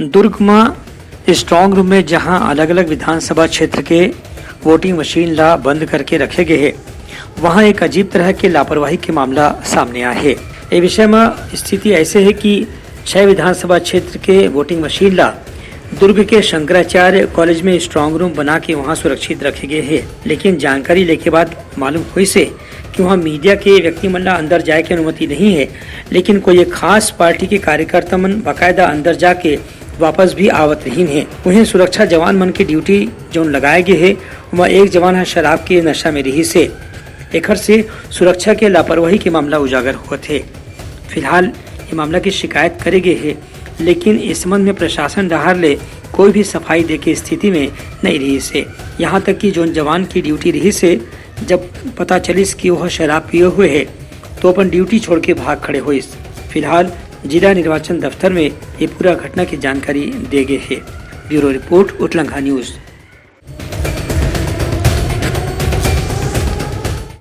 दुर्ग में strong room में जहां अलग अलग विधानसभा क्षेत्र के वोटिंग मशीन ला बंद करके रखे गए हैं, वहां एक अजीब तरह के लापरवाही के मामला सामने आया है। ये विषय में स्थिति ऐसे है कि 6 विधानसभा क्षेत्र के वोटिंग मशीन ला दुर्ग के शंकराचार्य कॉलेज में स्ट्रांग रूम बना के वहां सुरक्षित रखे गए हैं। लेकिन जानकारी लेके बाद मालूम हुई से कि वहां मीडिया के व्यक्ति मन ला अंदर जाए की अनुमति नहीं है, लेकिन कोई एक खास पार्टी के कार्यकर्ता मन बाकायदा अंदर जाके वापस भी आवत रही है। उन्हें सुरक्षा जवान मन की ड्यूटी जो लगाए गए है, वह एक जवान है शराब के नशा में रही से एखर से सुरक्षा के लापरवाही के मामला उजागर हुए थे। फिलहाल ये मामला की शिकायत करे गए है, लेकिन इस संबंध में प्रशासन डहार ले कोई भी सफाई दे के स्थिति में नहीं रही से। यहाँ तक कि जो जवान की ड्यूटी रही से जब पता चलिस कि वह शराब पिए हुए है तो अपन ड्यूटी छोड़ के भाग खड़े हुए। फिलहाल जिला निर्वाचन दफ्तर में ये पूरा घटना की जानकारी दे गए है। ब्यूरो रिपोर्ट उटलंघा न्यूज।